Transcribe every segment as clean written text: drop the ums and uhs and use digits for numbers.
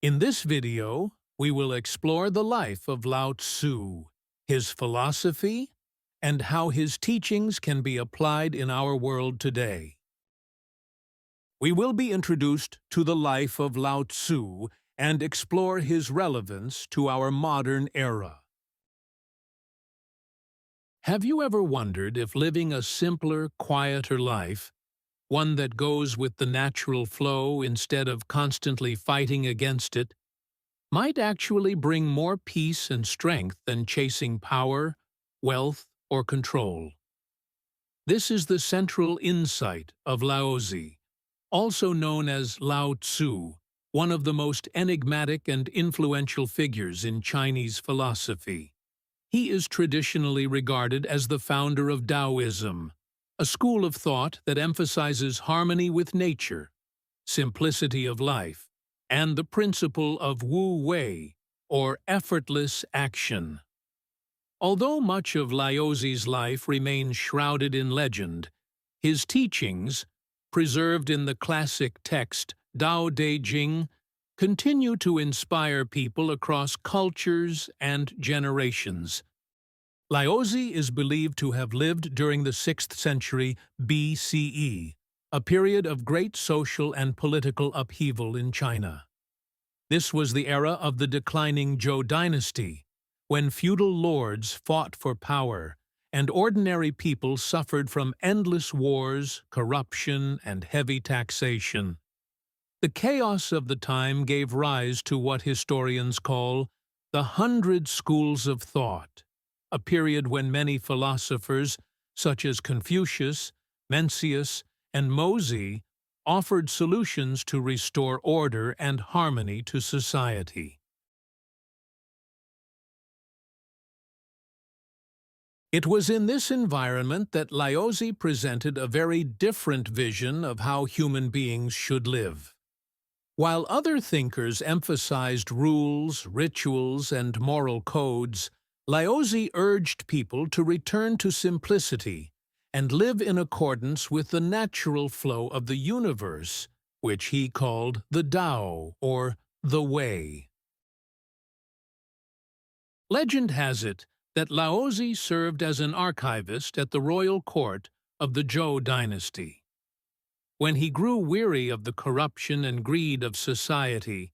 In this video, we will explore the life of Lao Tzu, his philosophy, and how his teachings can be applied in our world today. We will be introduced to the life of Lao Tzu and explore his relevance to our modern era. Have you ever wondered if living a simpler, quieter life, one that goes with the natural flow instead of constantly fighting against it, might actually bring more peace and strength than chasing power, wealth, or control? This is the central insight of Laozi, also known as Lao Tzu, one of the most enigmatic and influential figures in Chinese philosophy. He is traditionally regarded as the founder of Taoism, a school of thought that emphasizes harmony with nature, simplicity of life, and the principle of Wu Wei, or effortless action. Although much of Laozi's life remains shrouded in legend, his teachings, preserved in the classic text Tao Te Ching, continue to inspire people across cultures and generations. Laozi is believed to have lived during the 6th century BCE, a period of great social and political upheaval in China. This was the era of the declining Zhou dynasty, when feudal lords fought for power and ordinary people suffered from endless wars, corruption, and heavy taxation. The chaos of the time gave rise to what historians call the 100 Schools of Thought, a period when many philosophers, such as Confucius, Mencius, and Mozi, offered solutions to restore order and harmony to society. It was in this environment that Laozi presented a very different vision of how human beings should live. While other thinkers emphasized rules, rituals, and moral codes, Laozi urged people to return to simplicity and live in accordance with the natural flow of the universe, which he called the Tao, or the Way. Legend has it that Laozi served as an archivist at the royal court of the Zhou dynasty. When he grew weary of the corruption and greed of society,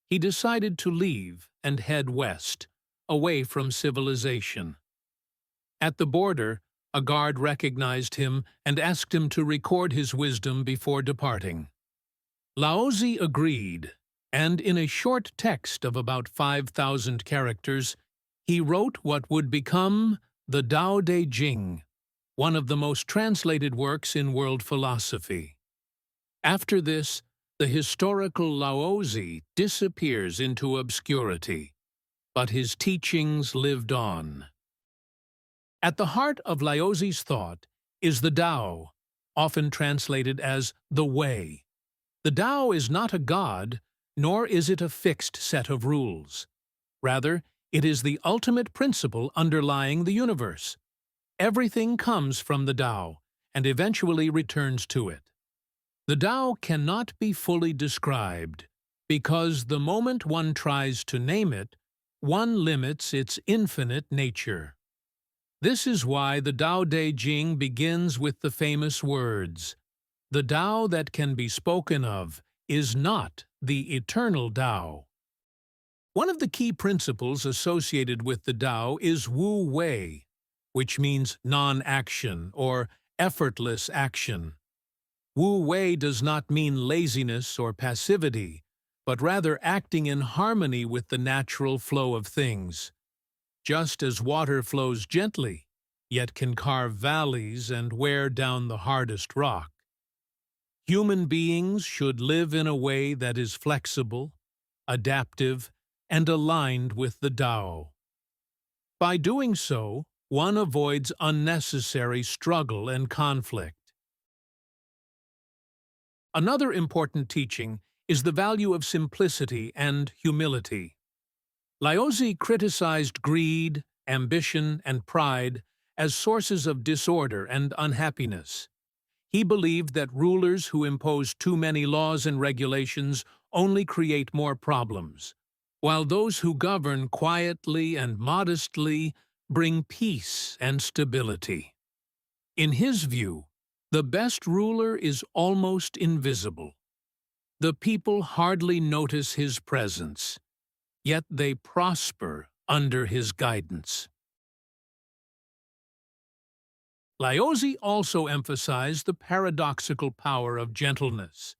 he decided to leave and head west, away from civilization. At the border, a guard recognized him and asked him to record his wisdom before departing. Laozi agreed, and in a short text of about 5,000 characters, he wrote what would become the Tao Te Ching, one of the most translated works in world philosophy. After this, the historical Laozi disappears into obscurity, but his teachings lived on. At the heart of Laozi's thought is the Tao, often translated as the Way. The Tao is not a god, nor is it a fixed set of rules. Rather, it is the ultimate principle underlying the universe. Everything comes from the Tao and eventually returns to it. The Tao cannot be fully described because the moment one tries to name it, one limits its infinite nature. This is why the Tao Te Ching begins with the famous words, "The Tao that can be spoken of is not the eternal Tao." One of the key principles associated with the Tao is Wu Wei, which means non-action or effortless action. Wu Wei does not mean laziness or passivity, but rather acting in harmony with the natural flow of things. Just as water flows gently, yet can carve valleys and wear down the hardest rock, human beings should live in a way that is flexible, adaptive, and aligned with the Tao. By doing so, one avoids unnecessary struggle and conflict. Another important teaching is the value of simplicity and humility. Laozi criticized greed, ambition, and pride as sources of disorder and unhappiness. He believed that rulers who imposed too many laws and regulations only create more problems, while those who govern quietly and modestly bring peace and stability. In his view, the best ruler is almost invisible. The people hardly notice his presence, yet they prosper under his guidance. Laozi also emphasized the paradoxical power of gentleness.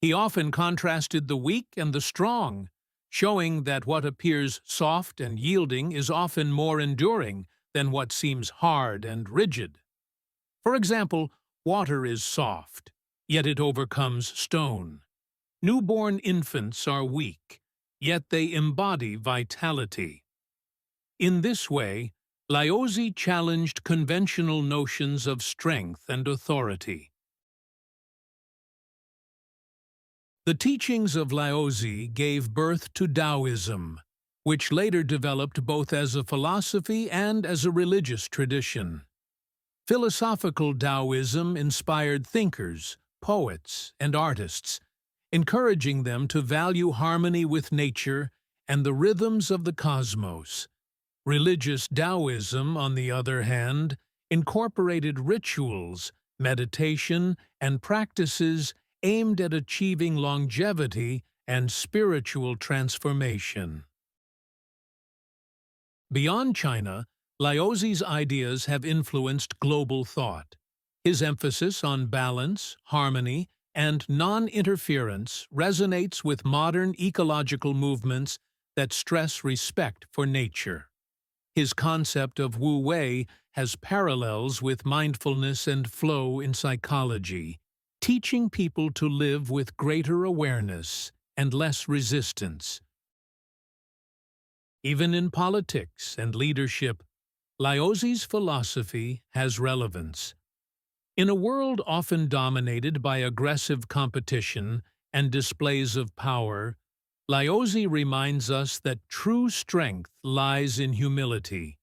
He often contrasted the weak and the strong, showing that what appears soft and yielding is often more enduring than what seems hard and rigid. For example, water is soft, yet it overcomes stone. Newborn infants are weak, yet they embody vitality. In this way, Laozi challenged conventional notions of strength and authority. The teachings of Laozi gave birth to Taoism, which later developed both as a philosophy and as a religious tradition. Philosophical Taoism inspired thinkers, poets, and artists, encouraging them to value harmony with nature and the rhythms of the cosmos. Religious Taoism, on the other hand, incorporated rituals, meditation, and practices aimed at achieving longevity and spiritual transformation. Beyond China, Laozi's ideas have influenced global thought. His emphasis on balance, harmony, and non-interference resonates with modern ecological movements that stress respect for nature. His concept of Wu Wei has parallels with mindfulness and flow in psychology, teaching people to live with greater awareness and less resistance. Even in politics and leadership, Laozi's philosophy has relevance. In a world often dominated by aggressive competition and displays of power, Laozi reminds us that true strength lies in humility,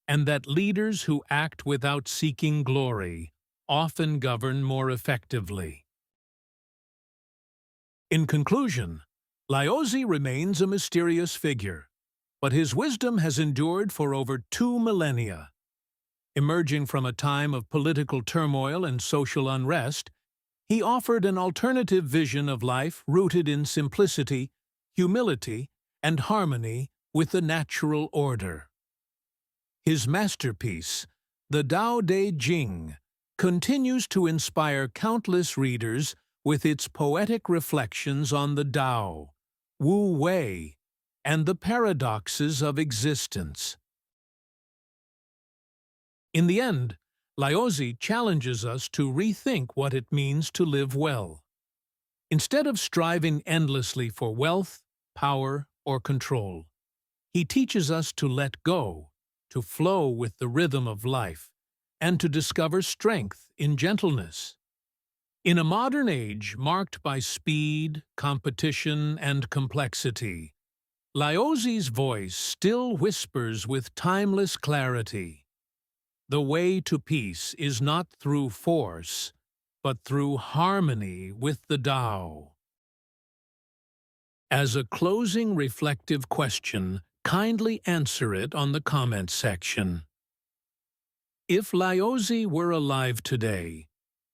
and that leaders who act without seeking glory often govern more effectively. In conclusion, Laozi remains a mysterious figure, but his wisdom has endured for over 2 millennia. Emerging from a time of political turmoil and social unrest, he offered an alternative vision of life rooted in simplicity, humility, and harmony with the natural order. His masterpiece, the Tao Te Ching, continues to inspire countless readers with its poetic reflections on the Tao, Wu Wei, and the paradoxes of existence. In the end, Laozi challenges us to rethink what it means to live well. Instead of striving endlessly for wealth, power, or control, he teaches us to let go, to flow with the rhythm of life, and to discover strength in gentleness. In a modern age marked by speed, competition, and complexity, Laozi's voice still whispers with timeless clarity. The way to peace is not through force, but through harmony with the Tao. As a closing reflective question, kindly answer it on the comments section. If Laozi were alive today,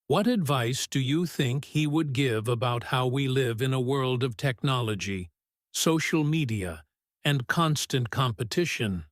what advice do you think he would give about how we live in a world of technology, social media, and constant competition?